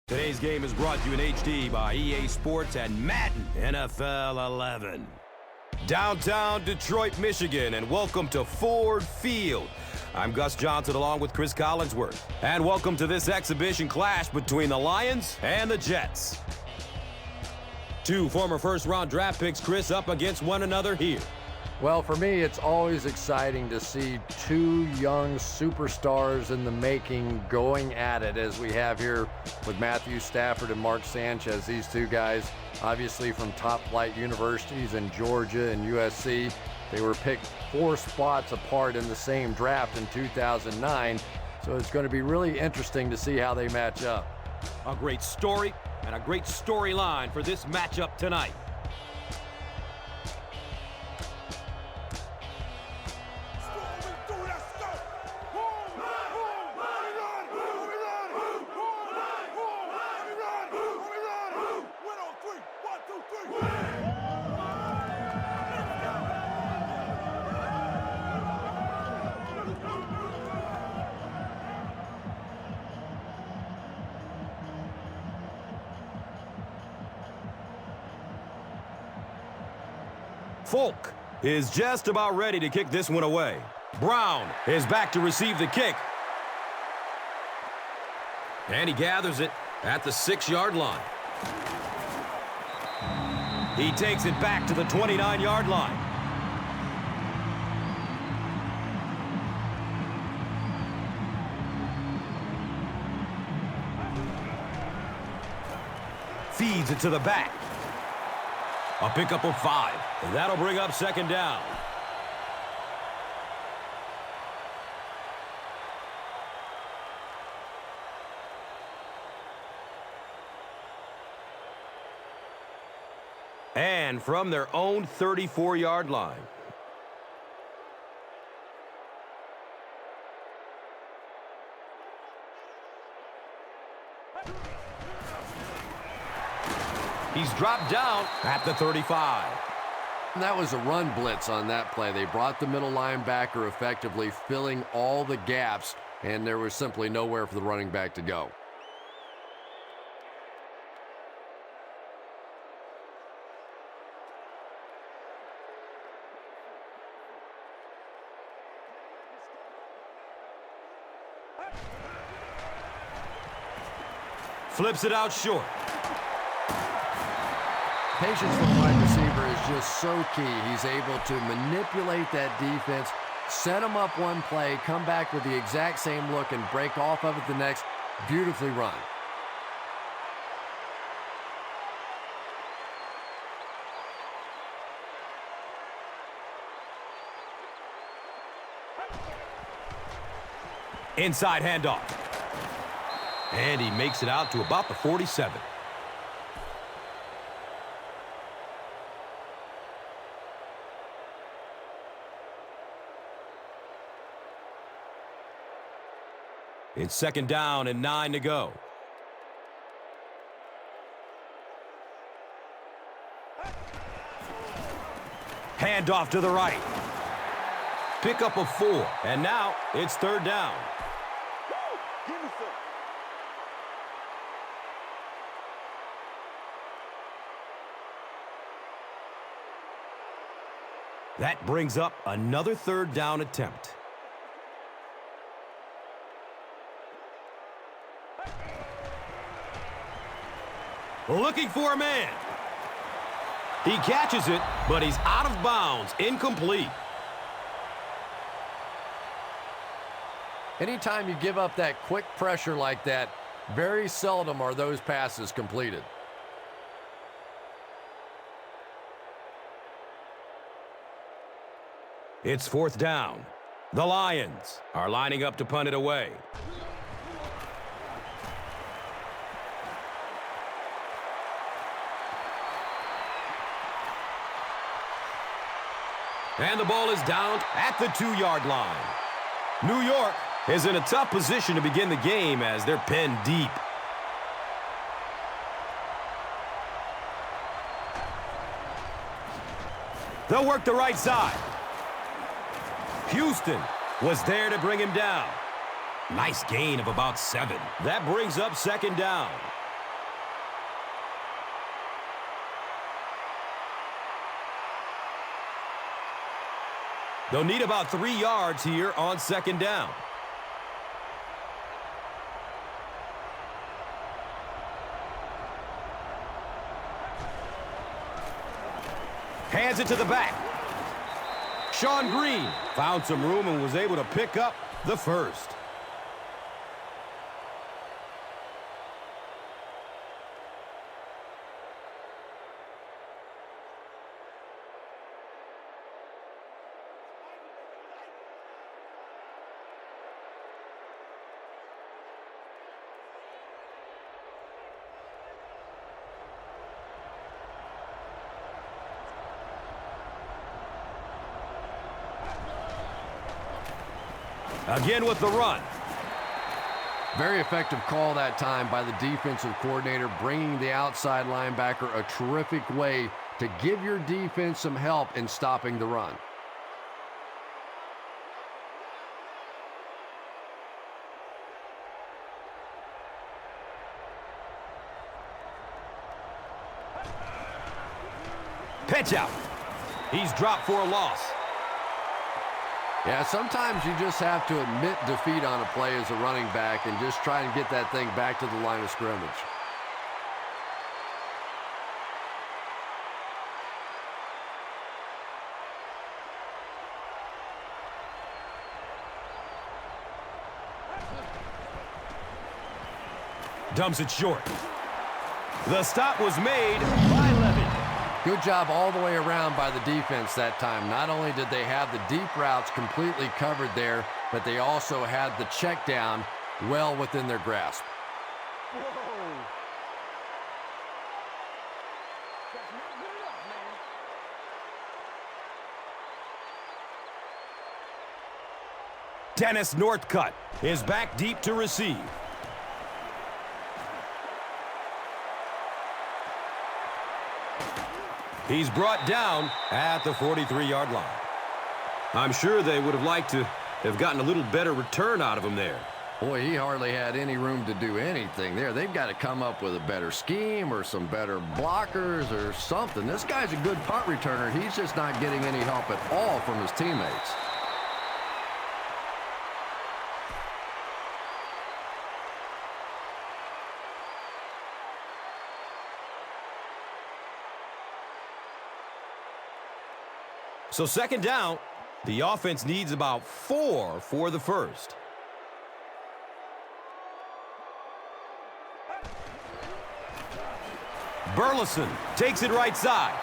Today's game is brought to you in HD by EA Sports and Madden NFL 11. Downtown Detroit, Michigan, and welcome to Ford Field. I'm Gus Johnson along with Chris Collinsworth. And welcome to this exhibition clash between the Lions and the Jets. Two former first-round draft picks, Chris, up against one another here. Well, for me, it's always exciting to see two young superstars in the making going at it, as we have here with Matthew Stafford and Mark Sanchez. These two guys, obviously from top-flight universities in Georgia and USC. They were picked 4 spots apart in the same draft in 2009, so it's going to be really interesting to see how they match up. A great story and a great storyline for this matchup tonight. Folk is just about ready to kick this one away. Brown is back to receive the kick. And he gathers it at the 6-yard line. He takes it back to the 29-yard line. Feeds it to the back. A pickup of 5. And that'll bring up second down. And from their own 34-yard line. He's dropped down at the 35. And that was a run blitz on that play. They brought the middle linebacker, effectively filling all the gaps, and there was simply nowhere for the running back to go. Flips it out short. Patience from the wide receiver is just so key. He's able to manipulate that defense, set them up one play, come back with the exact same look, and break off of it the next. Beautifully run. Inside handoff. And he makes it out to about the 47. It's second down and 9 to go. Handoff to the right. Pickup of 4. And now it's third down. That brings up another third down attempt. Looking for a man. He catches it, but he's out of bounds, incomplete. Anytime you give up that quick pressure like that, very seldom are those passes completed. It's fourth down. The Lions are lining up to punt it away. And the ball is down at the 2-yard line. New York is in a tough position to begin the game as they're pinned deep. They'll work the right side. Houston was there to bring him down. Nice gain of about 7. That brings up second down. They'll need about 3 yards here on second down. Hands it to the back. Sean Green found some room and was able to pick up the first. Again with the run. Very effective call that time by the defensive coordinator, bringing the outside linebacker a terrific way to give your defense some help in stopping the run. Pitch out. He's dropped for a loss. Yeah, sometimes you just have to admit defeat on a play as a running back and just try and get that thing back to the line of scrimmage. Dumps it short. The stop was made by Levy. Good job all the way around by the defense that time. Not only did they have the deep routes completely covered there, but they also had the check down well within their grasp. Whoa. That's not good enough, man. Dennis Northcutt is back deep to receive. He's brought down at the 43-yard line. I'm sure they would have liked to have gotten a little better return out of him there. Boy, he hardly had any room to do anything there. They've got to come up with a better scheme or some better blockers or something. This guy's a good punt returner. He's just not getting any help at all from his teammates. So second down, the offense needs about 4 for the first. Burleson takes it right side.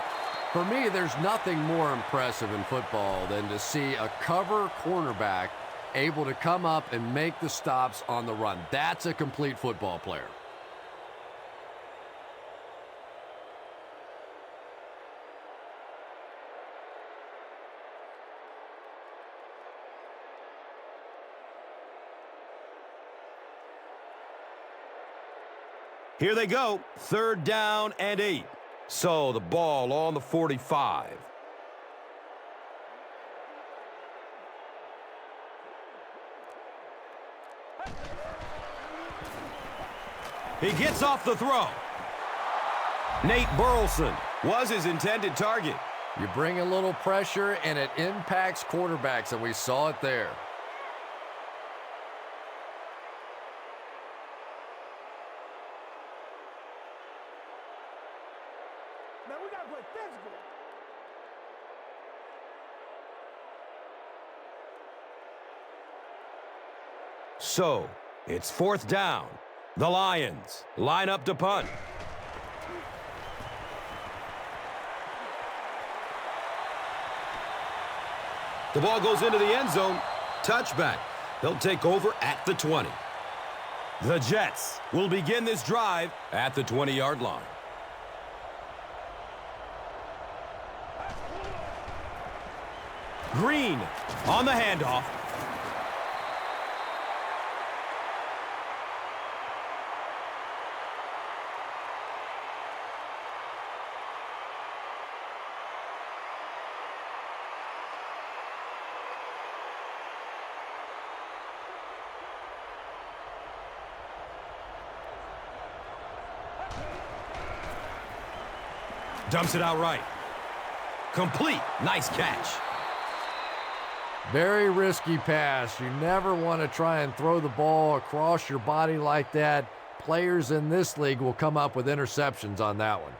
For me, there's nothing more impressive in football than to see a cover cornerback able to come up and make the stops on the run. That's a complete football player. Here they go, third down and 8. So the ball on the 45. He gets off the throw. Nate Burleson was his intended target. You bring a little pressure and it impacts quarterbacks, and we saw it there. Man, we got to play physical. So it's fourth down. The Lions line up to punt. The ball goes into the end zone. Touchback. They'll take over at the 20. The Jets will begin this drive at the 20-yard line. Green on the handoff. Dumps it out right. Complete. Nice catch. Very risky pass. You never want to try and throw the ball across your body like that. Players in this league will come up with interceptions on that one.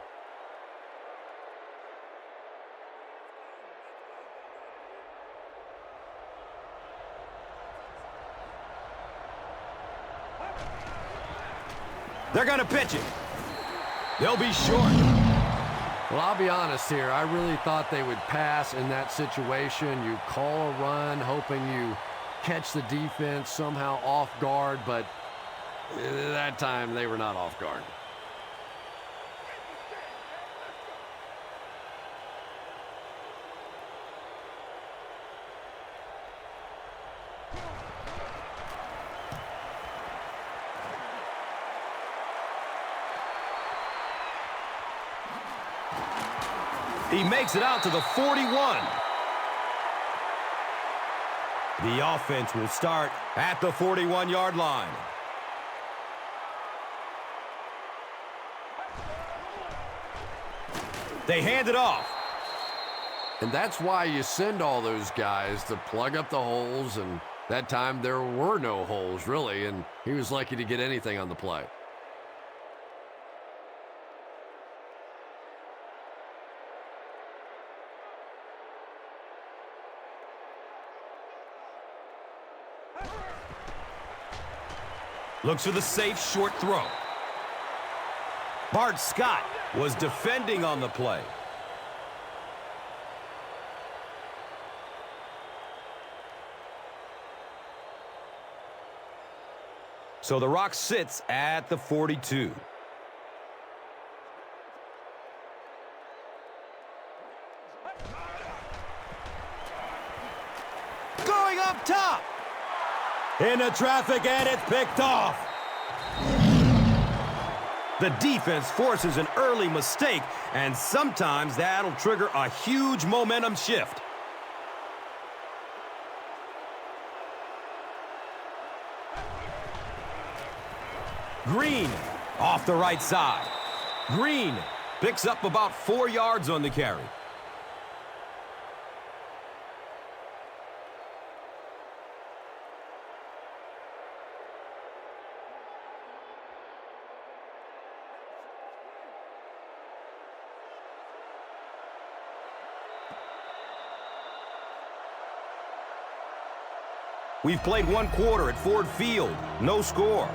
They're going to pitch it. They'll be short. Well, I'll be honest here. I really thought they would pass in that situation. You call a run, hoping you catch the defense somehow off guard, but that time they were not off guard. He makes it out to the 41. The offense will start at the 41-yard line. They hand it off. And that's why you send all those guys to plug up the holes, and that time there were no holes, really, and he was lucky to get anything on the play. Looks for the safe short throw. Bart Scott was defending on the play. So the Rock sits at the 42. Going up top. Into traffic, and it's picked off. The defense forces an early mistake, and sometimes that'll trigger a huge momentum shift. Green off the right side. Green picks up about 4 yards on the carry. We've played one quarter at Ford Field. No score.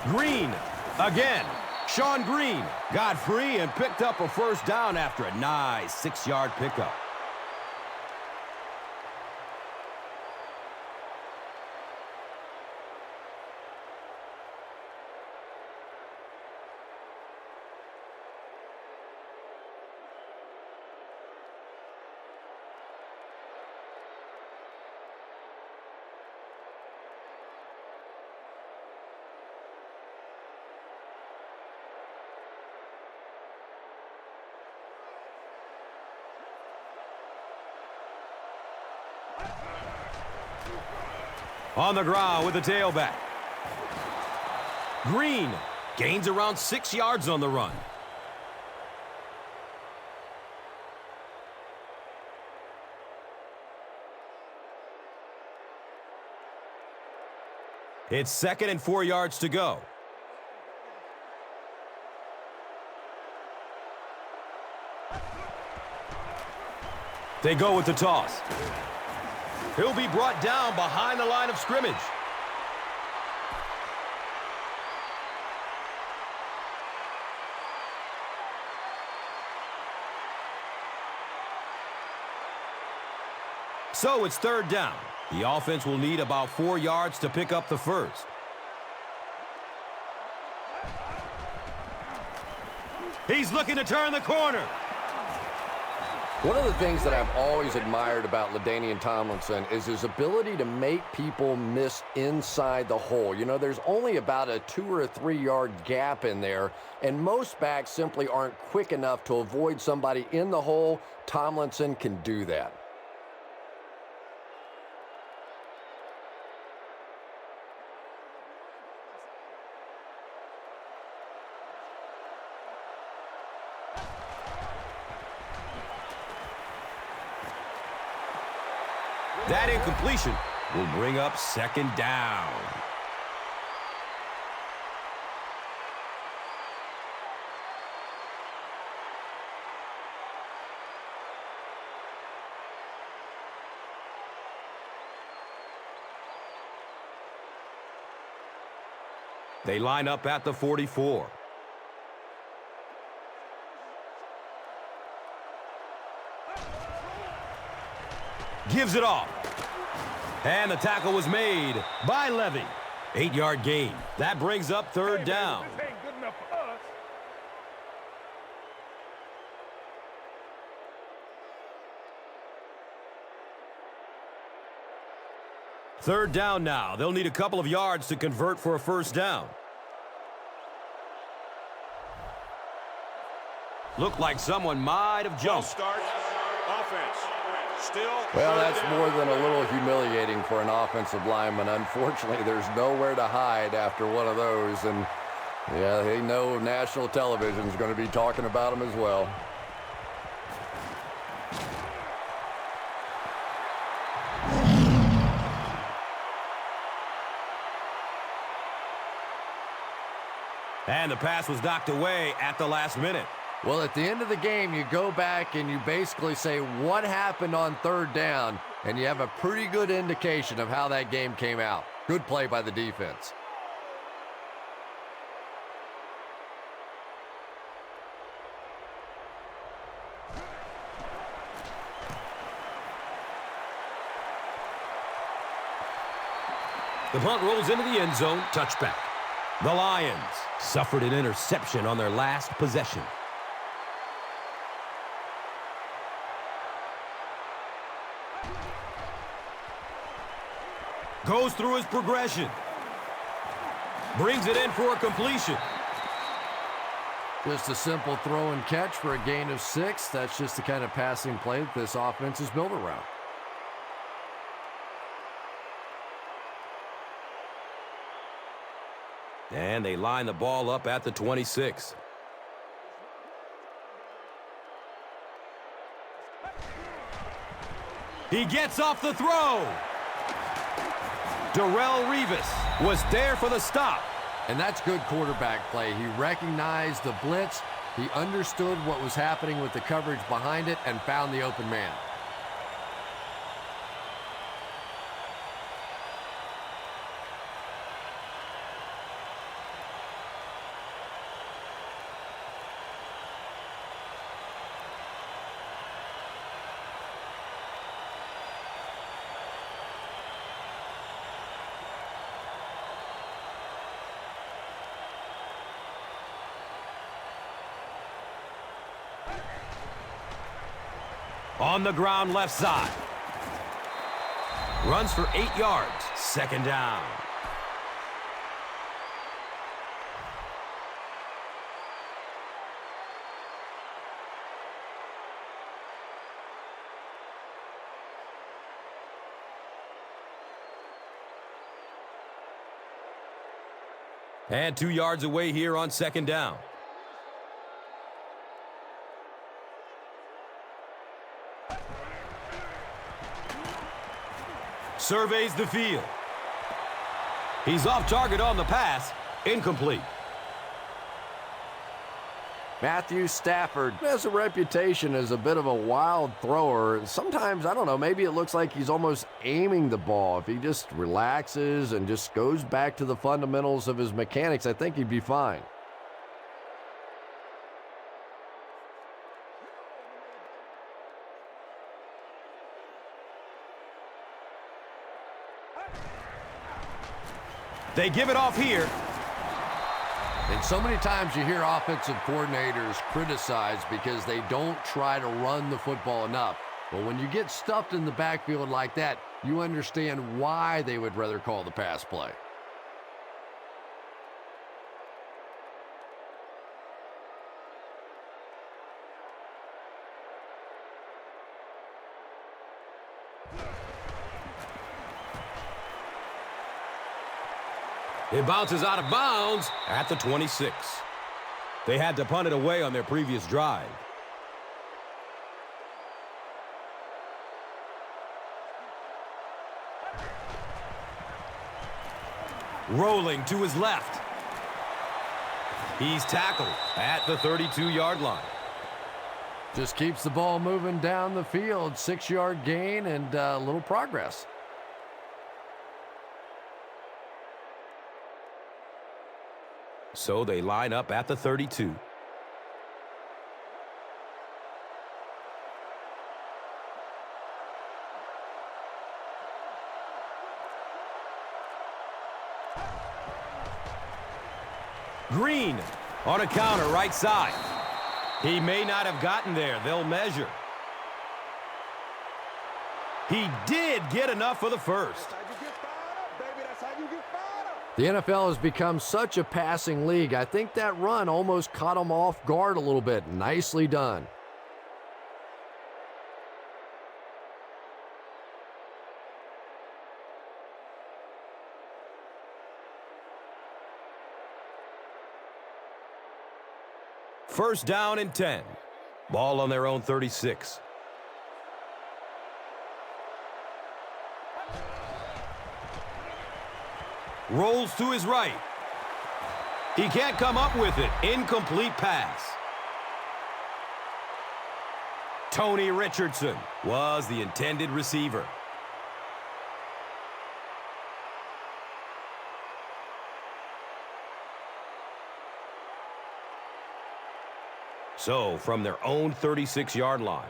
Green again. Sean Green got free and picked up a first down after a nice 6-yard pickup. On the ground with the tailback. Green gains around 6 yards on the run. It's 2nd and 4 yards to go. They go with the toss. He'll be brought down behind the line of scrimmage. So it's 3rd down. The offense will need about 4 yards to pick up the first. He's looking to turn the corner. One of the things that I've always admired about LaDainian Tomlinson is his ability to make people miss inside the hole. You know, there's only about a 2 or 3 yard gap in there, and most backs simply aren't quick enough to avoid somebody in the hole. Tomlinson can do that. That incompletion will bring up second down. They line up at the 44. Gives it off. And the tackle was made by Levy. 8-yard gain. That brings up third down. This ain't good enough for us. Third down now. They'll need a couple of yards to convert for a first down. Looked like someone might have jumped. Start. Offense. Still. Well, that's more than a little humiliating for an offensive lineman. Unfortunately, there's nowhere to hide after one of those. And, yeah, they know national television is going to be talking about them as well. And the pass was knocked away at the last minute. Well, at the end of the game, you go back and you basically say what happened on third down, and you have a pretty good indication of how that game came out. Good play by the defense. The punt rolls into the end zone. Touchback. The Lions suffered an interception on their last possession. Goes through his progression. Brings it in for a completion. Just a simple throw and catch for a gain of 6. That's just the kind of passing play that this offense is built around. And they line the ball up at the 26. He gets off the throw. Darrelle Revis was there for the stop. And that's good quarterback play. He recognized the blitz. He understood what was happening with the coverage behind it and found the open man. On the ground left side. Runs for 8 yards. Second down. And 2 yards away here on second down. Surveys the field. He's off target on the pass. Incomplete. Matthew Stafford has a reputation as a bit of a wild thrower. Sometimes, I don't know, maybe it looks like he's almost aiming the ball. If he just relaxes and just goes back to the fundamentals of his mechanics, I think he'd be fine. They give it off here. And so many times you hear offensive coordinators criticized because they don't try to run the football enough. But when you get stuffed in the backfield like that, you understand why they would rather call the pass play. It bounces out of bounds at the 26. They had to punt it away on their previous drive. Rolling to his left. He's tackled at the 32-yard line. Just keeps the ball moving down the field. 6-yard gain and a little progress. So they line up at the 32. Green on a counter right side. He may not have gotten there. They'll measure. He did get enough for the first. The NFL has become such a passing league. I think that run almost caught him off guard a little bit. Nicely done. First down and 10. Ball on their own 36. Rolls to his right. He can't come up with it. Incomplete pass. Tony Richardson was the intended receiver. So, from their own 36-yard line.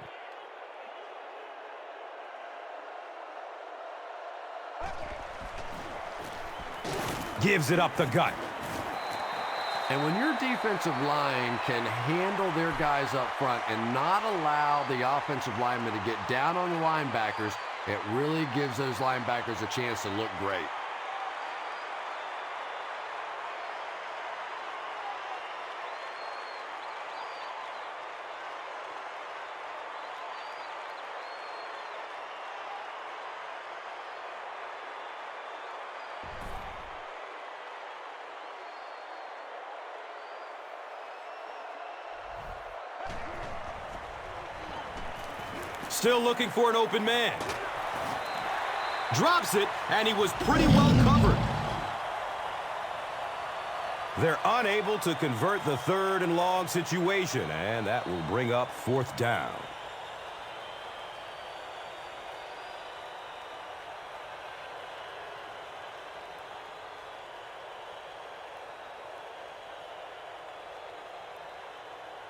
Gives it up the gut. And when your defensive line can handle their guys up front and not allow the offensive linemen to get down on the linebackers, it really gives those linebackers a chance to look great. Still looking for an open man. Drops it, and he was pretty well covered. They're unable to convert the 3rd and long situation, and that will bring up 4th down.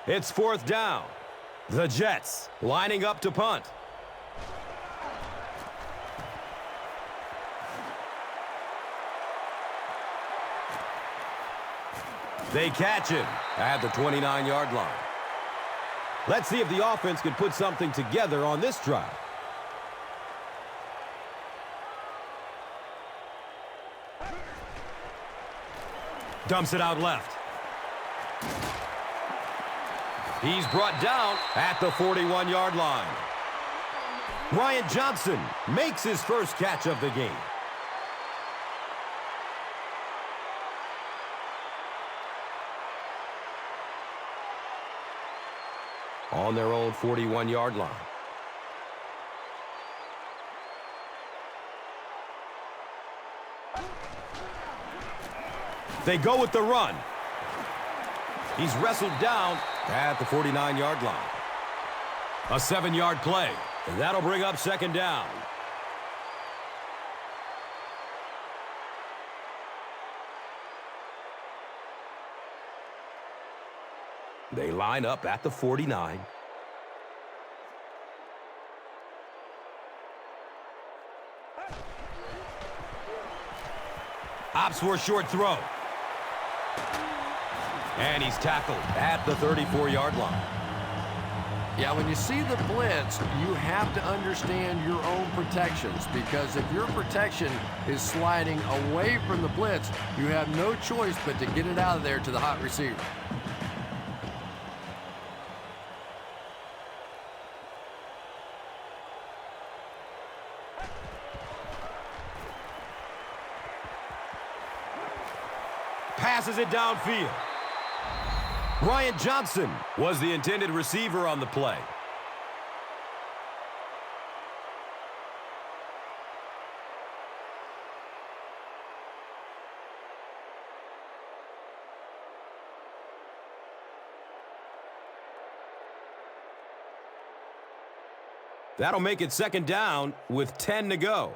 It's 4th down. The Jets lining up to punt. They catch him at the 29-yard line. Let's see if the offense can put something together on this drive. Dumps it out left. He's brought down at the 41-yard line. Ryan Johnson makes his first catch of the game. On their own 41-yard line. They go with the run. He's wrestled down at the 49-yard line. A 7-yard play. And that'll bring up 2nd down. They line up at the 49. Opts for a short throw. And he's tackled at the 34-yard line. Yeah, when you see the blitz, you have to understand your own protections, because if your protection is sliding away from the blitz, you have no choice but to get it out of there to the hot receiver. Passes it downfield. Bryant Johnson was the intended receiver on the play. That'll make it second down with 10 to go.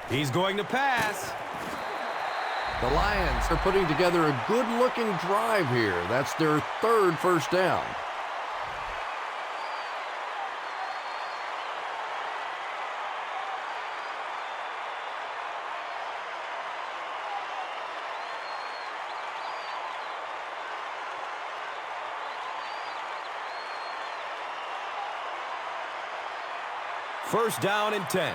He's going to pass. The Lions are putting together a good-looking drive here. That's their third first down. First down and 10.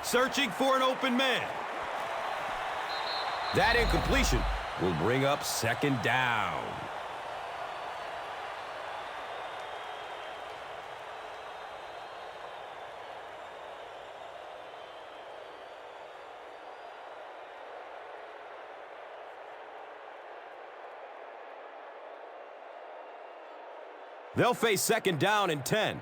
Searching for an open man. That incompletion will bring up second down. They'll face second down and 10.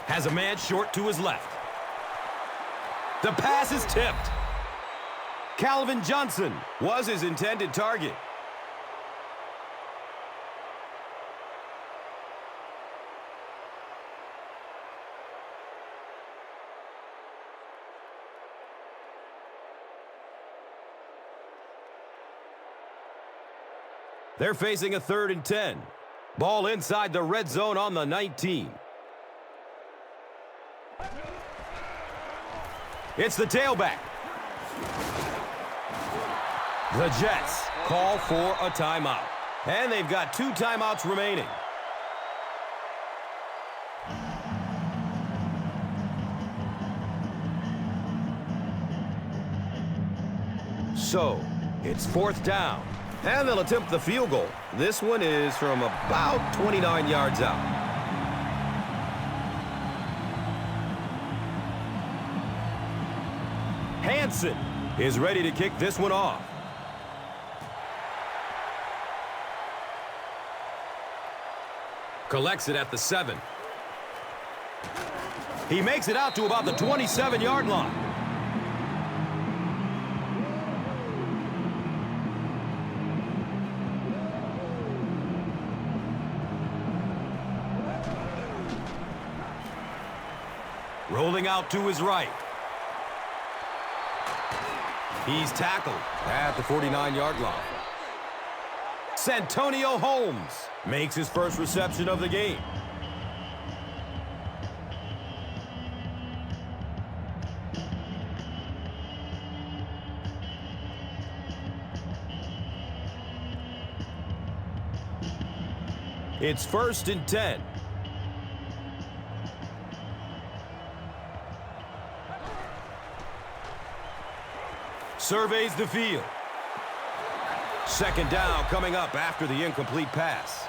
Has a man short to his left. The pass is tipped. Calvin Johnson was his intended target. They're facing a 3rd and 10. Ball inside the red zone on the 19. It's the tailback. The Jets call for a timeout. And they've got 2 timeouts remaining. So, it's 4th down. And they'll attempt the field goal. This one is from about 29 yards out. Hansen is ready to kick this one off. Collects it at the 7. He makes it out to about the 27-yard line. Rolling out to his right. He's tackled at the 49-yard line. Santonio Holmes makes his first reception of the game. It's 1st and 10. Surveys the field. Second down coming up after the incomplete pass.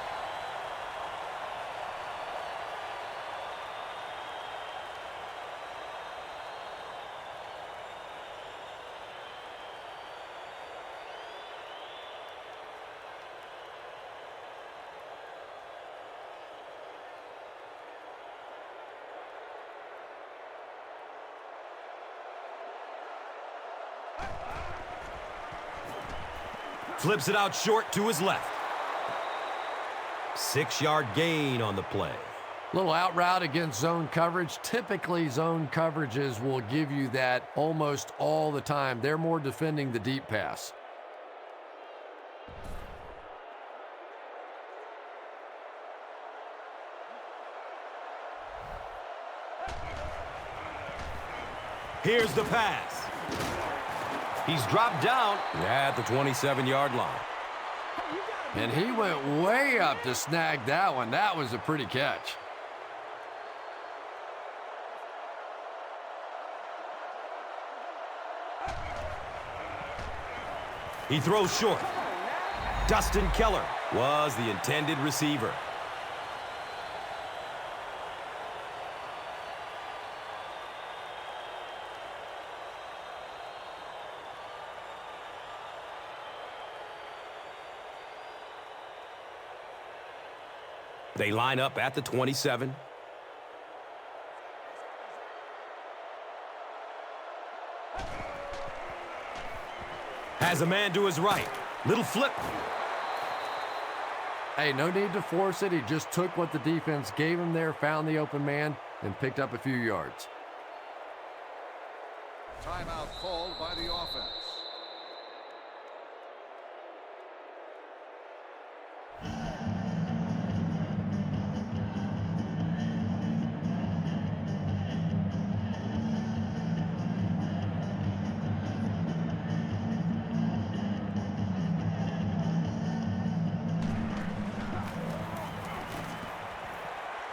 Flips it out short to his left. 6-yard gain on the play. Little out route against zone coverage. Typically, zone coverages will give you that almost all the time. They're more defending the deep pass. Here's the pass. He's dropped down at the 27-yard line. And he went way up to snag that one. That was a pretty catch. He throws short. Dustin Keller was the intended receiver. They line up at the 27. Has a man to his right. Little flip. Hey, no need to force it. He just took what the defense gave him there, found the open man, and picked up a few yards. Timeout called by the offense.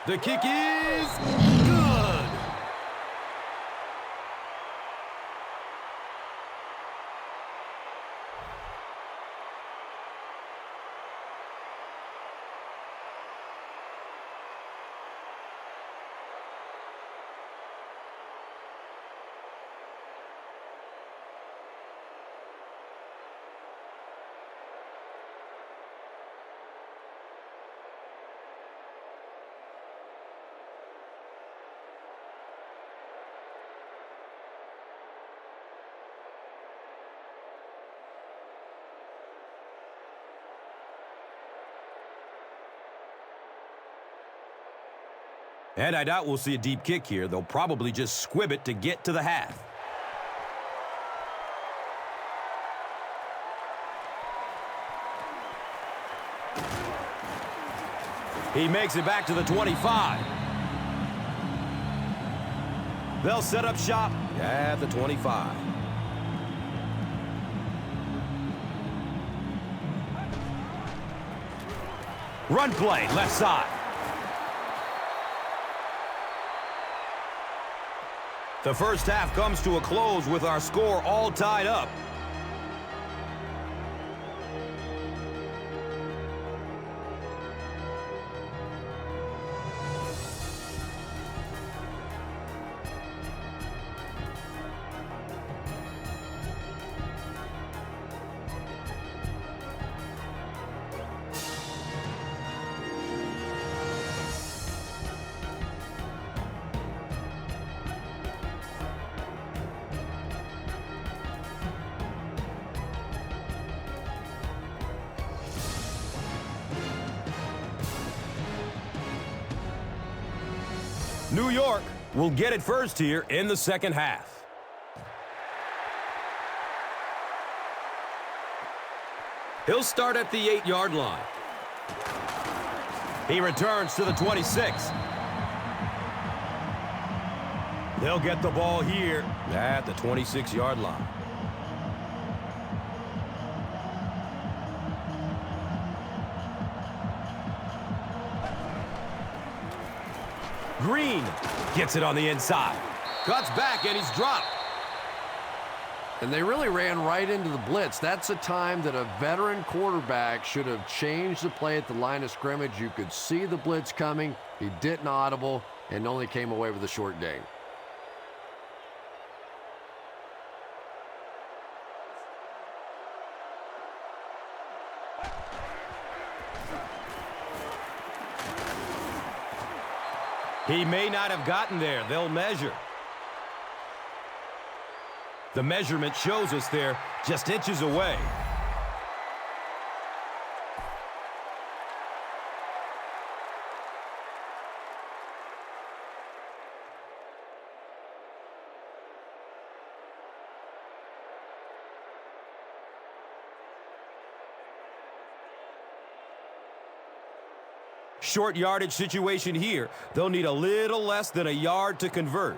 The kick is good. And I doubt we'll see a deep kick here. They'll probably just squib it to get to the half. He makes it back to the 25. They'll set up shop at the 25. Run play, left side. The first half comes to a close with our score all tied up. New York will get it first here in the second half. He'll start at the 8-yard line. He returns to the 26. They'll get the ball here at the 26-yard line. Green gets it on the inside. Cuts back, and he's dropped. And they really ran right into the blitz. That's a time that a veteran quarterback should have changed the play at the line of scrimmage. You could see the blitz coming. He didn't audible and only came away with a short gain. He may not have gotten there. They'll measure. The measurement shows us they're just inches away. Short yardage situation here. They'll need a little less than a yard to convert.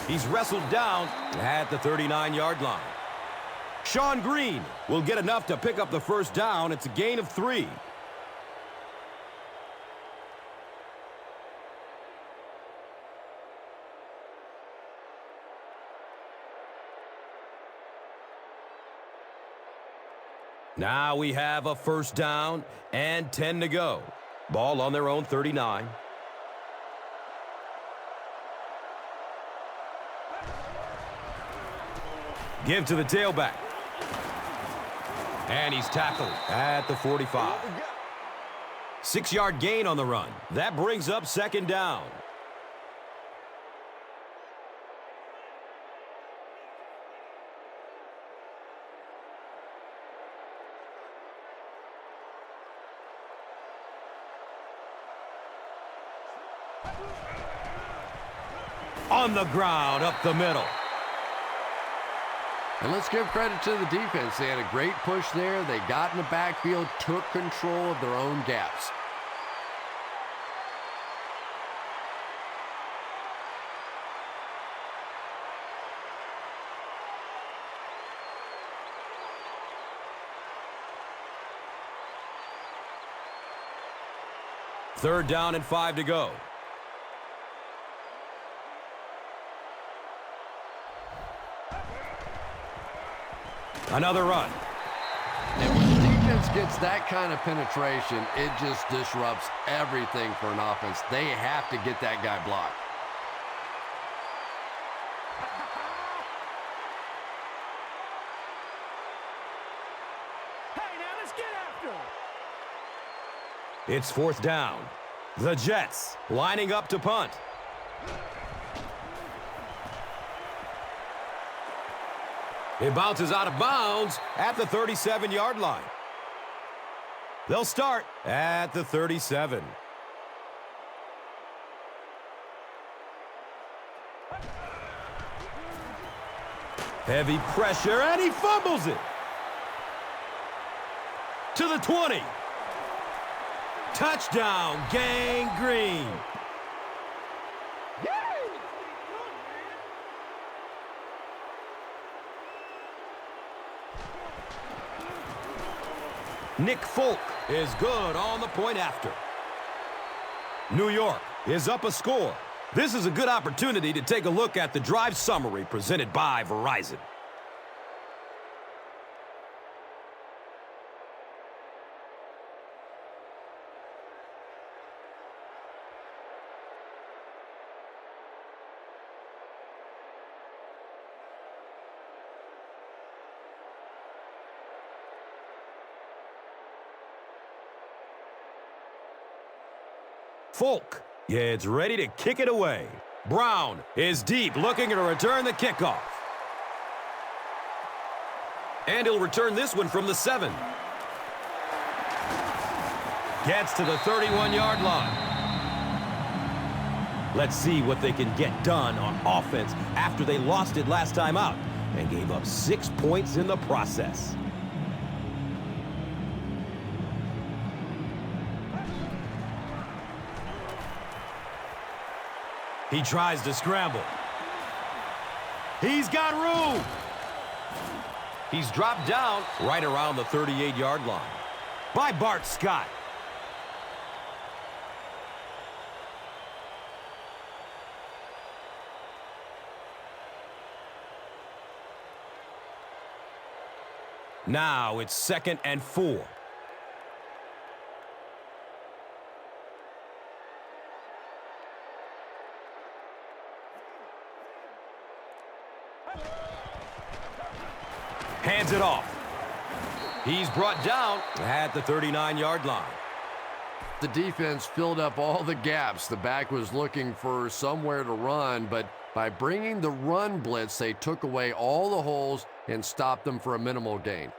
He's wrestled down at the 39-yard line. Sean Green will get enough to pick up the first down. It's a gain of 3. Now we have a first down and 10 to go. Ball on their own 39. Give to the tailback. And he's tackled at the 45. 6-yard gain on the run. That brings up second down. On the ground, up the middle. And let's give credit to the defense. They had a great push there. They got in the backfield, took control of their own gaps. Third down and 5 to go. Another run. And when the defense gets that kind of penetration, it just disrupts everything for an offense. They have to get that guy blocked. Hey, now let's get after him. It's fourth down. The Jets lining up to punt. It bounces out of bounds at the 37-yard line. They'll start at the 37. Heavy pressure, and he fumbles it. To the 20. Touchdown, Gang Green. Nick Folk is good on the point after. New York is up a score. This is a good opportunity to take a look at the drive summary presented by Verizon. Folk gets ready to kick it away. Brown is deep, looking to return the kickoff. And he'll return this one from the 7. Gets to the 31-yard line. Let's see what they can get done on offense after they lost it last time out and gave up 6 points in the process. He tries to scramble. He's got room. He's dropped down right around the 38-yard line by Bart Scott. Now it's 2nd and 4. Hands it off. He's brought down at the 39-yard line. The defense filled up all the gaps. The back was looking for somewhere to run, but by bringing the run blitz, they took away all the holes and stopped them for a minimal gain.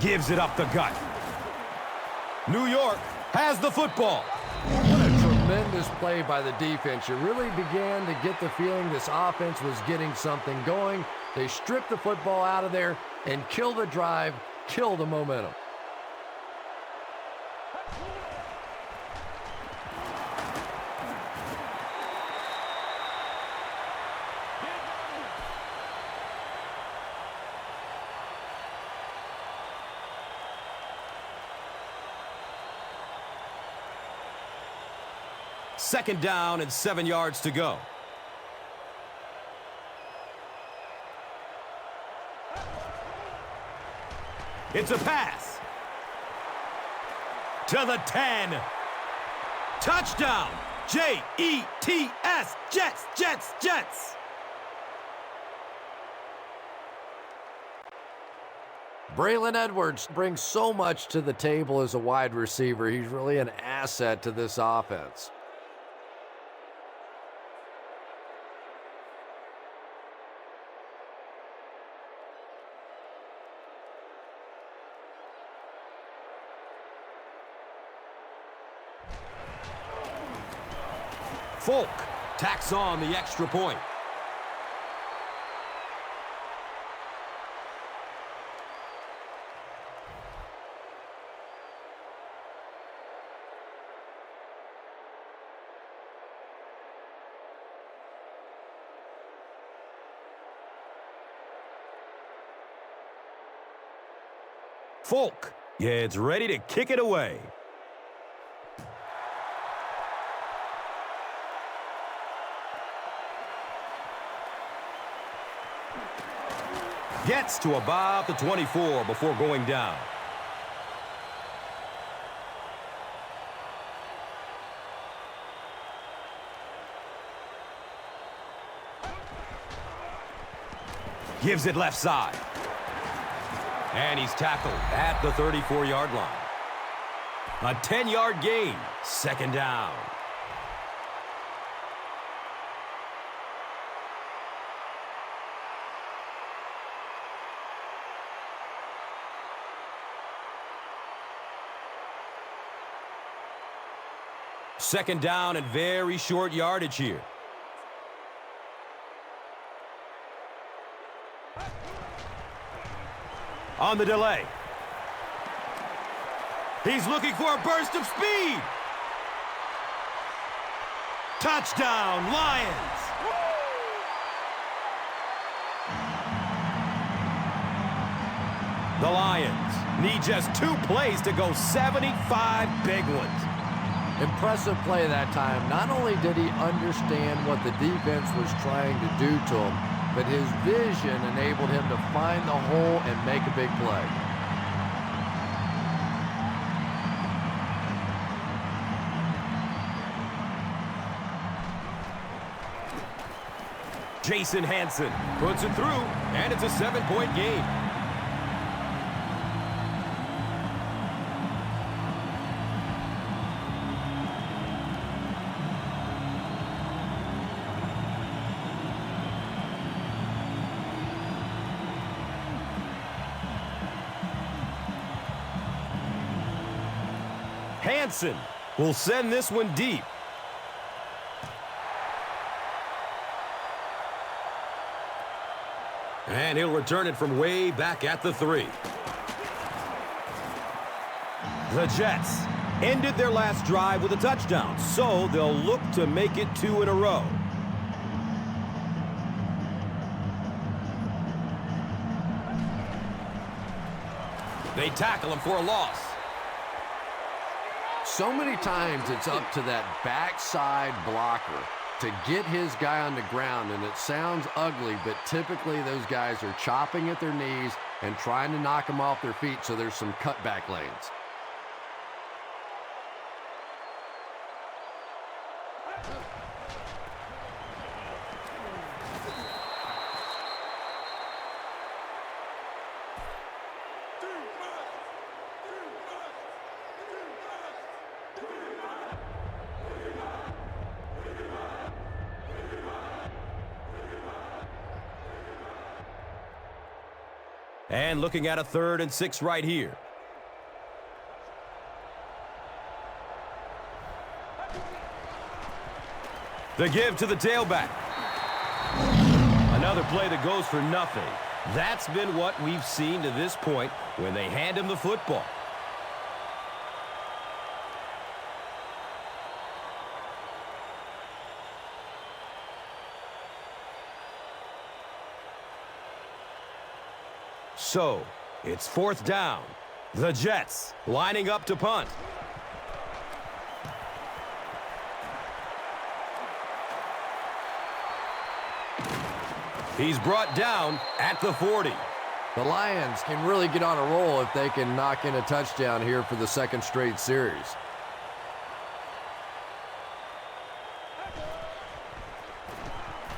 Gives it up the gut. New York has the football. tremendous play by the defense. You really began to get the feeling this offense was getting something going. They stripped the football out of there and killed the drive, killed the momentum. Second down and 7 yards to go. It's a pass. To the 10. Touchdown. J-E-T-S. Jets, Jets, Jets. Braylon Edwards brings so much to the table as a wide receiver. He's really an asset to this offense. Folk tacks on the extra point. Folk, yeah, it's ready to kick it away. Gets to about the 24 before going down. Gives it left side. And he's tackled at the 34-yard line. A 10-yard gain, second down. Second down and very short yardage here. On the delay. He's looking for a burst of speed. Touchdown, Lions. The Lions need just 2 plays to go 75 big ones. Impressive play that time. Not only did he understand what the defense was trying to do to him, but his vision enabled him to find the hole and make a big play. Jason Hanson puts it through, and it's a 7-point game. Hanson will send this one deep. And he'll return it from way back at the 3. The Jets ended their last drive with a touchdown, so they'll look to make it 2 in a row. They tackle him for a loss. So many times it's up to that backside blocker to get his guy on the ground, and it sounds ugly, but typically those guys are chopping at their knees and trying to knock them off their feet, so there's some cutback lanes. And looking at a 3rd and 6 right here. The give to the tailback. Another play that goes for nothing. That's been what we've seen to this point when they hand him the football. So, it's 4th down. The Jets lining up to punt. He's brought down at the 40. The Lions can really get on a roll if they can knock in a touchdown here for the 2nd straight series.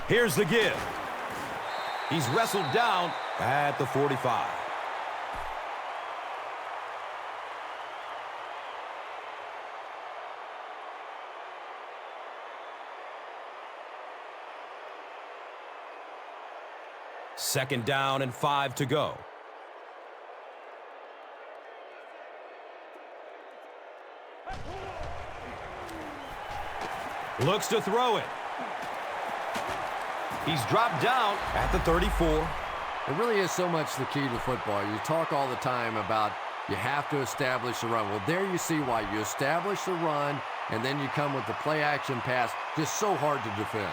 Here's the give. He's wrestled down at the 45. Second down and 5 to go. Looks to throw it. He's dropped down at the 34. It really is so much the key to football. You talk all the time about you have to establish the run. Well, there you see why. You establish the run, and then you come with the play-action pass. Just so hard to defend.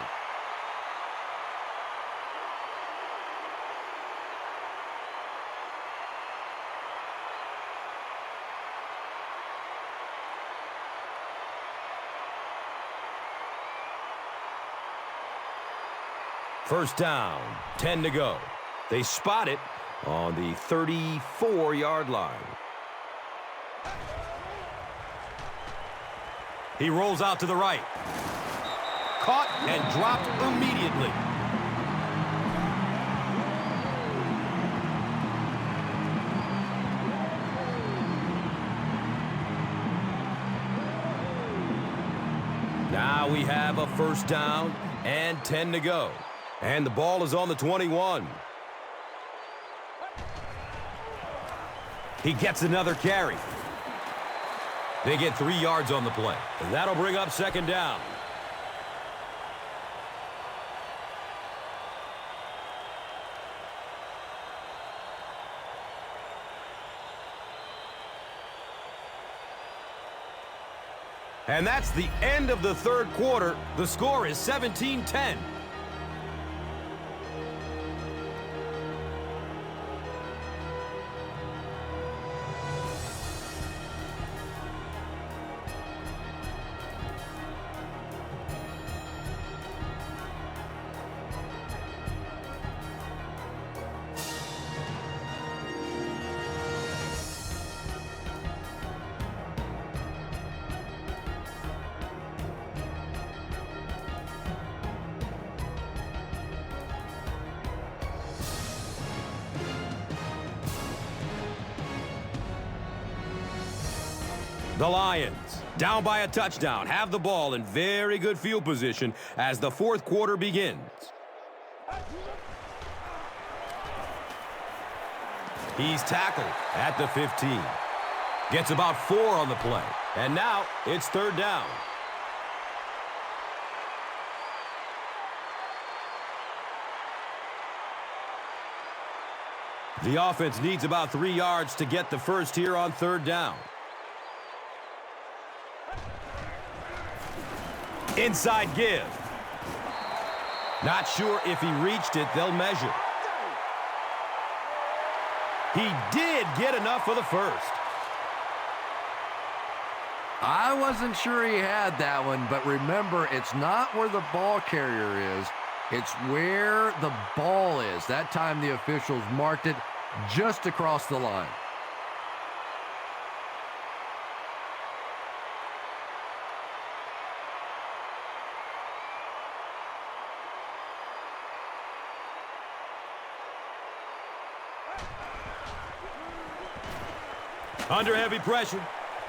First down, 10 to go. They spot it on the 34-yard line. He rolls out to the right. Caught and dropped immediately. Now we have a first down and 10 to go. And the ball is on the 21. He gets another carry. They get 3 yards on the play. And that'll bring up second down. And that's the end of the 3rd quarter. The score is 17-10. The Lions, down by a touchdown, have the ball in very good field position as the 4th quarter begins. He's tackled at the 15. Gets about 4 on the play. And now it's 3rd down. The offense needs about 3 yards to get the first here on 3rd down. Inside give. Not sure if he reached it. They'll measure. He did get enough for the first. I wasn't sure he had that one, but remember, it's not where the ball carrier is. It's where the ball is. That time the officials marked it just across the line. Under heavy pressure.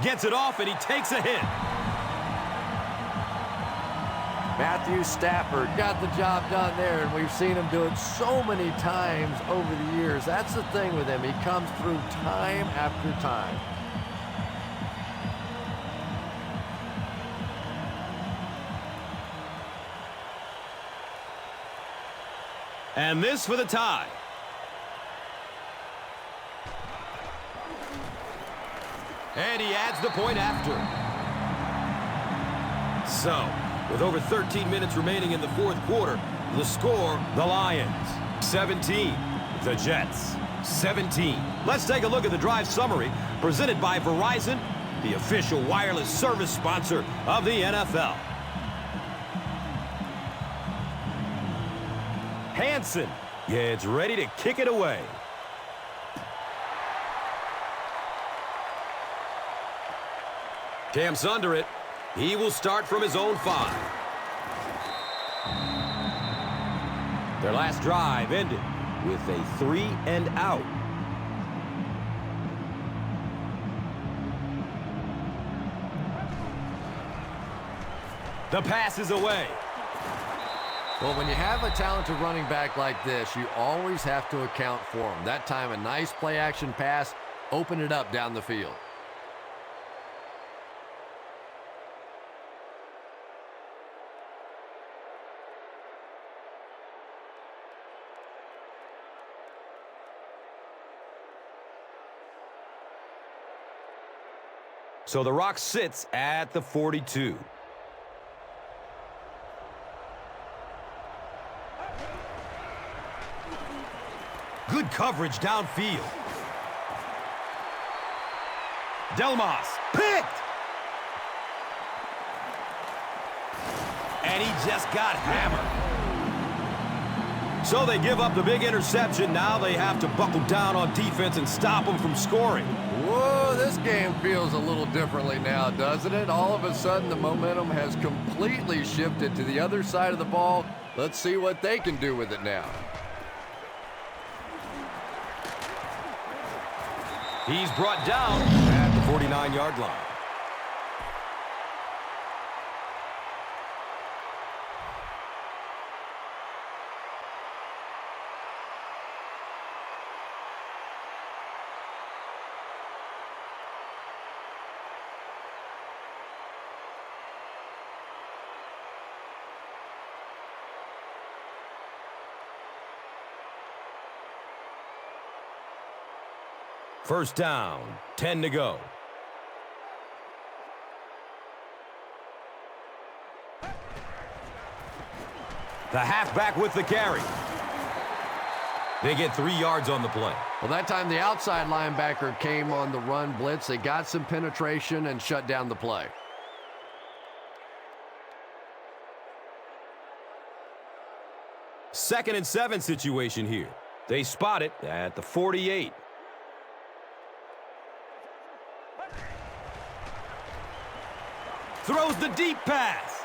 Gets it off, and he takes a hit. Matthew Stafford got the job done there, and we've seen him do it so many times over the years. That's the thing with him. He comes through time after time. And this for the tie. And he adds the point after. So, with over 13 minutes remaining in the fourth quarter, the score, the Lions 17, the Jets 17. Let's take a look at the drive summary presented by Verizon, the official wireless service sponsor of the NFL. Hansen gets ready to kick it away. Cam's under it. He will start from his own 5. Their last drive ended with a 3 and out. The pass is away. Well, when you have a talented running back like this, you always have to account for him. That time, a nice play-action pass opened it up down the field. So the Rock sits at the 42. Good coverage downfield. Delmas picked. And he just got hammered. So they give up the big interception. Now they have to buckle down on defense and stop them from scoring. Whoa, this game feels a little differently now, doesn't it? All of a sudden, the momentum has completely shifted to the other side of the ball. Let's see what they can do with it now. He's brought down at the 49-yard line. First down, 10 to go. The halfback with the carry. They get 3 yards on the play. Well, that time the outside linebacker came on the run blitz. They got some penetration and shut down the play. Second and 7 situation here. They spot it at the 48. Throws the deep pass.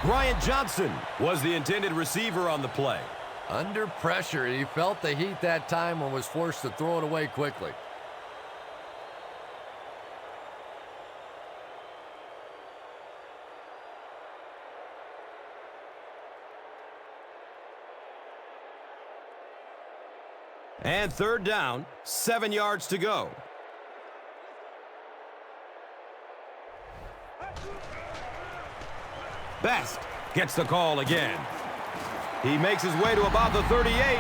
Brian Johnson was the intended receiver on the play. Under pressure, he felt the heat that time and was forced to throw it away quickly. And third down, 7 yards to go. Best gets the call again. He makes his way to about the 38.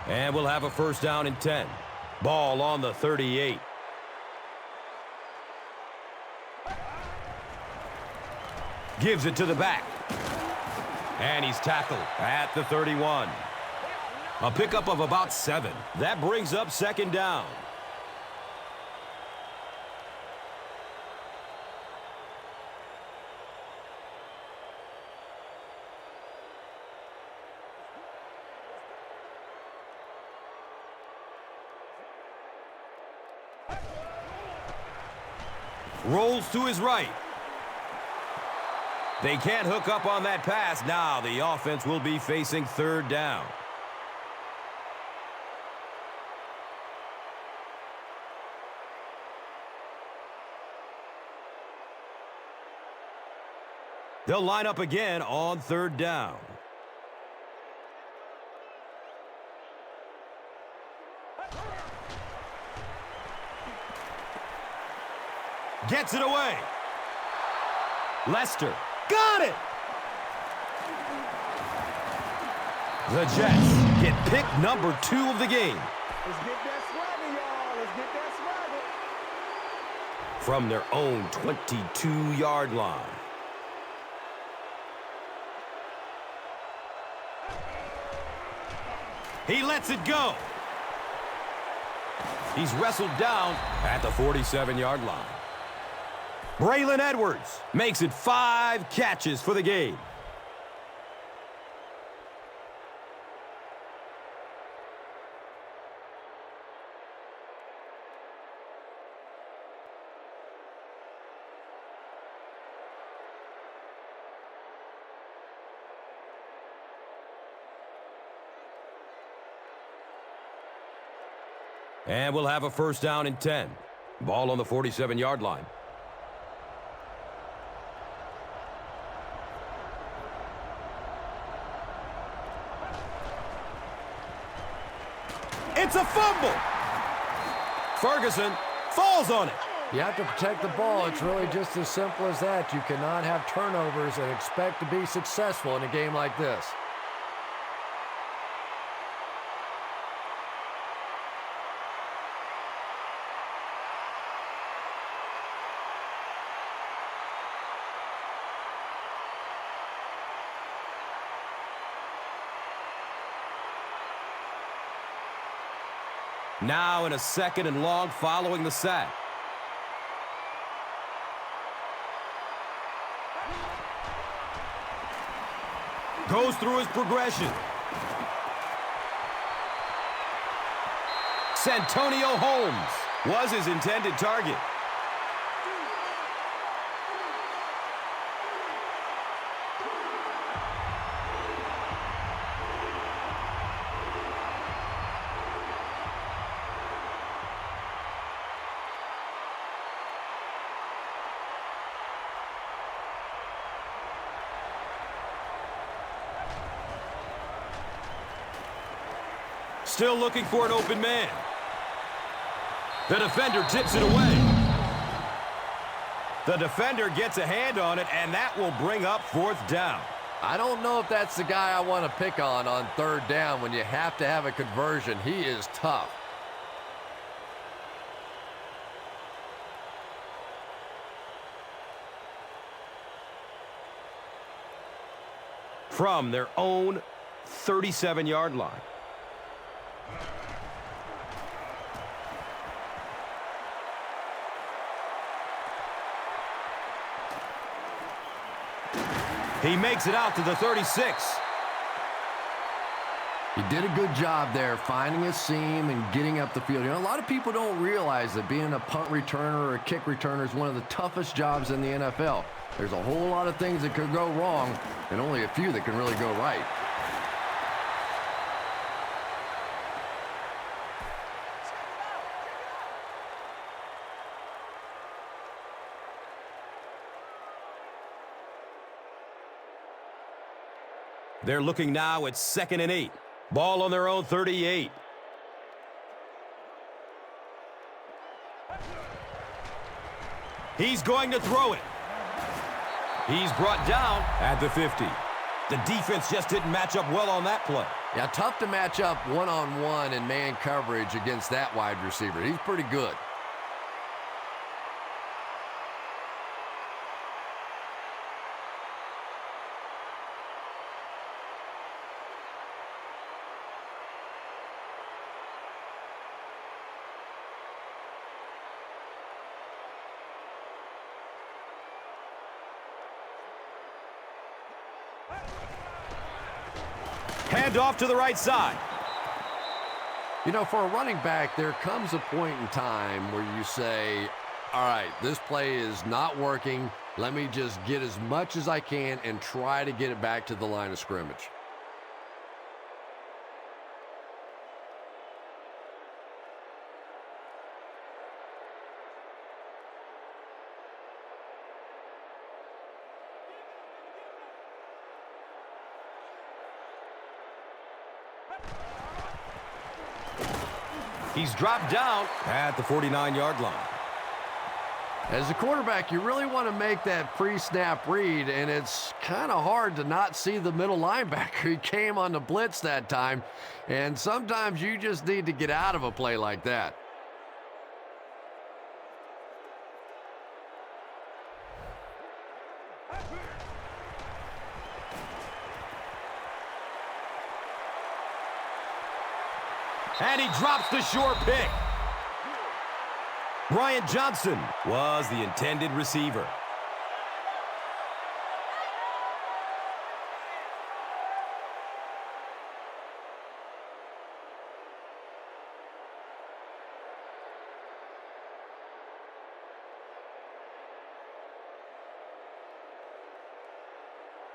And we'll have a first down and 10. Ball on the 38. Gives it to the back. And he's tackled at the 31. A pickup of about 7. That brings up second down. Rolls to his right. They can't hook up on that pass. Now the offense will be facing third down. They'll line up again on 3rd down. Gets it away. Lester. Got it! The Jets get pick number 2 of the game. Let's get that swagger, y'all. Let's get that swagger. From their own 22-yard line. He lets it go. He's wrestled down at the 47-yard line. Braylon Edwards makes it 5 catches for the game. And we'll have a 1st down and 10. Ball on the 47-yard line. It's a fumble. Ferguson falls on it. You have to protect the ball. It's really just as simple as that. You cannot have turnovers and expect to be successful in a game like this. Now in a 2nd and long following the sack. Goes through his progression. Santonio Holmes was his intended target. Still looking for an open man. The defender tips it away. The defender gets a hand on it, and that will bring up 4th down. I don't know if that's the guy I want to pick on 3rd down when you have to have a conversion. He is tough. From their own 37-yard line. He makes it out to the 36. He did a good job there finding a seam and getting up the field. You know, a lot of people don't realize that being a punt returner or a kick returner is one of the toughest jobs in the NFL. There's a whole lot of things that could go wrong and only a few that can really go right. They're looking now at 2nd and 8. Ball on their own 38. He's going to throw it. He's brought down at the 50. The defense just didn't match up well on that play. Yeah, tough to match up one-on-one in man coverage against that wide receiver. He's pretty good. Hand off to the right side. You know, for a running back, there comes a point in time where you say, all right, this play is not working. Let me just get as much as I can and try to get it back to the line of scrimmage. He's dropped down at the 49-yard line. As a quarterback, you really want to make that pre-snap read, and it's kind of hard to not see the middle linebacker. He came on the blitz that time, and sometimes you just need to get out of a play like that. And he drops the short pick. Brian Johnson was the intended receiver.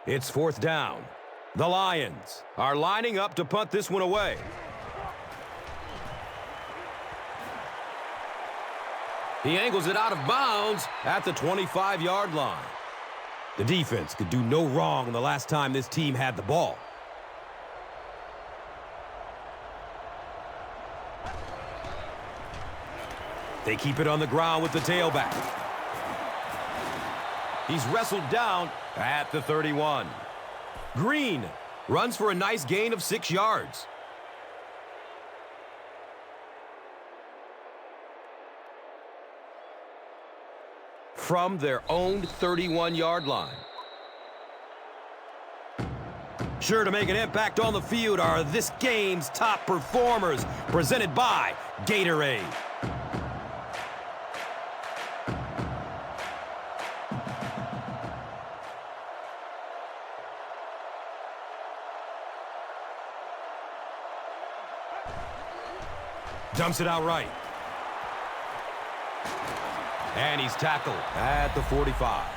It's fourth down. The Lions are lining up to punt this one away. He angles it out of bounds at the 25-yard line. The defense could do no wrong the last time this team had the ball. They keep it on the ground with the tailback. He's wrestled down at the 31. Green runs for a nice gain of 6 yards. From their own 31-yard line. Sure to make an impact on the field are this game's top performers, presented by Gatorade. Dumps it out right. And he's tackled at the 45.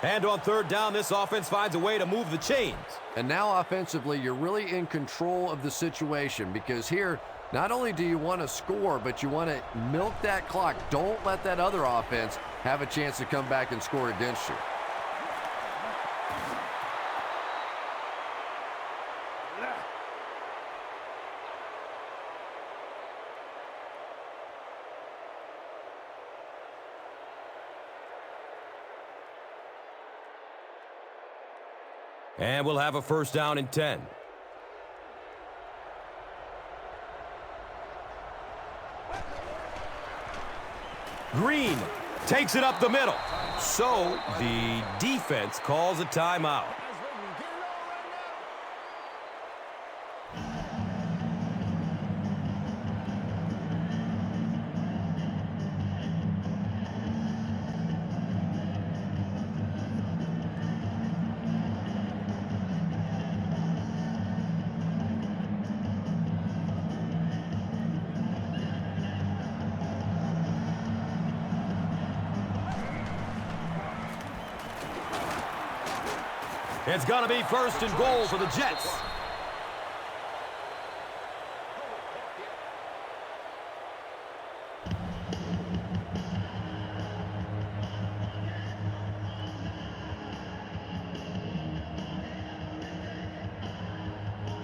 And on third down, this offense finds a way to move the chains. And now offensively, you're really in control of the situation, because here, not only do you want to score, but you want to milk that clock. Don't let that other offense have a chance to come back and score against you. And we'll have a first down and 10. Green takes it up the middle. So the defense calls a timeout. It's going to be first and goal for the Jets.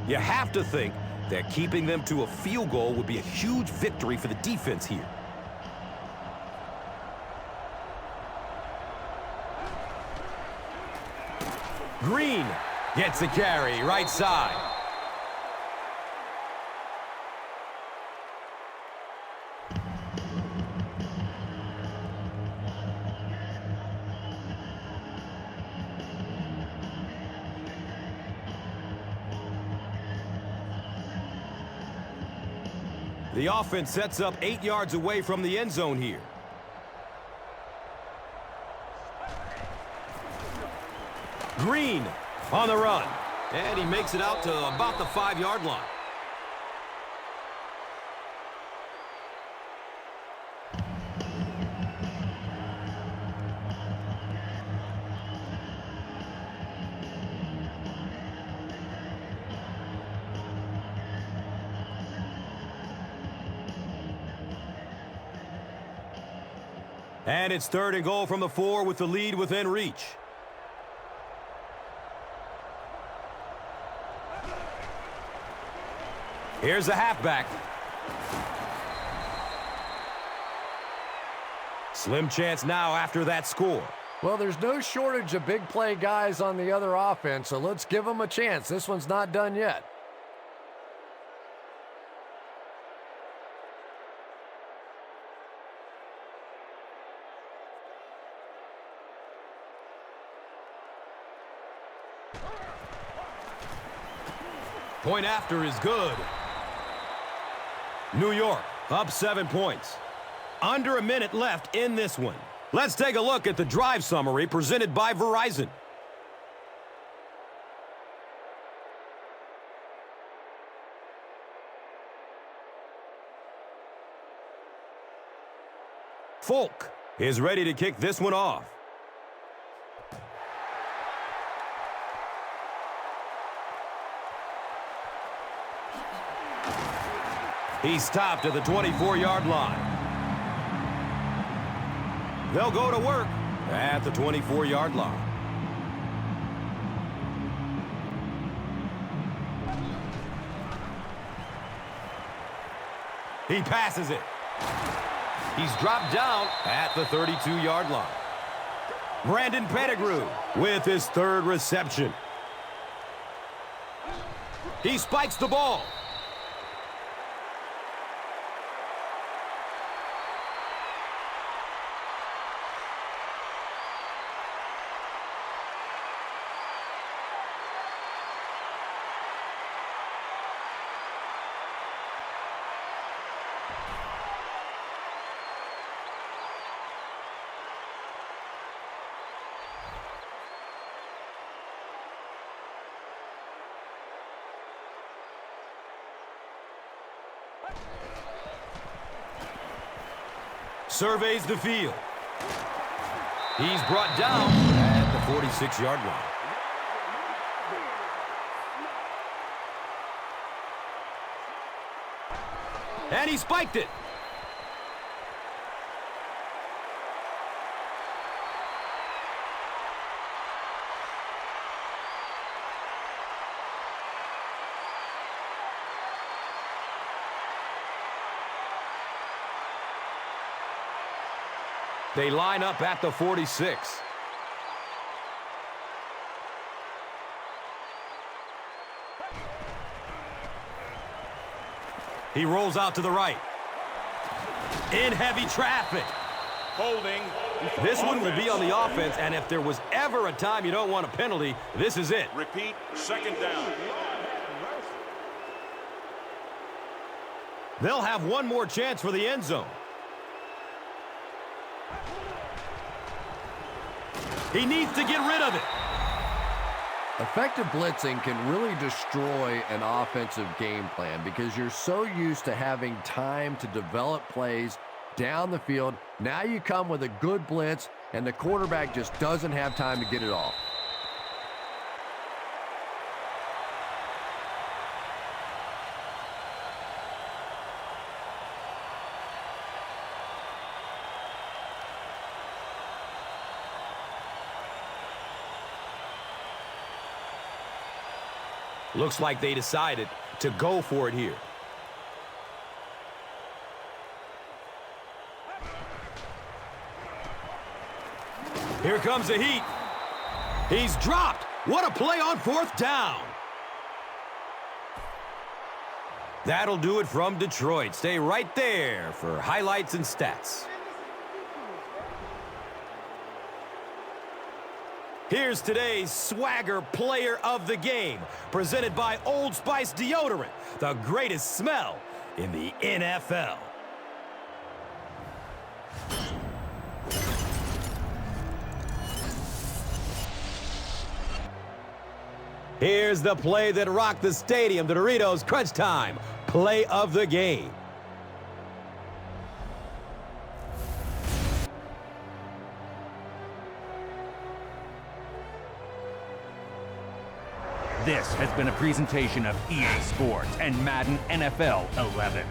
You have to think that keeping them to a field goal would be a huge victory for the defense here. Green gets the carry, right side. The offense sets up 8 yards away from the end zone here. Green on the run. And he makes it out to about the 5-yard line. And it's third and goal from the 4 with the lead within reach. Here's the halfback. Slim chance now after that score. Well, there's no shortage of big play guys on the other offense, so let's give them a chance. This one's not done yet. Point after is good. New York up 7 points. Under a minute left in this one. Let's take a look at the drive summary presented by Verizon. Folk is ready to kick this one off. He stopped at the 24-yard line. They'll go to work at the 24-yard line. He passes it. He's dropped down at the 32-yard line. Brandon Pettigrew with his third reception. He spikes the ball. Surveys the field. He's brought down at the 46-yard line. And he spiked it. They line up at the 46. He rolls out to the right. In heavy traffic. Holding. This one will be on the offense, and if there was ever a time you don't want a penalty, this is it. Repeat, second down. They'll have one more chance for the end zone. He needs to get rid of it. Effective blitzing can really destroy an offensive game plan because you're so used to having time to develop plays down the field. Now you come with a good blitz, and the quarterback just doesn't have time to get it off. Looks like they decided to go for it here. Here comes the heat. He's dropped. What a play on fourth down. That'll do it from Detroit. Stay right there for highlights and stats. Here's today's Swagger Player of the Game, presented by Old Spice Deodorant, the greatest smell in the NFL. Here's the play that rocked the stadium, the Doritos Crunch Time Play of the Game. This has been a presentation of EA Sports and Madden NFL 11.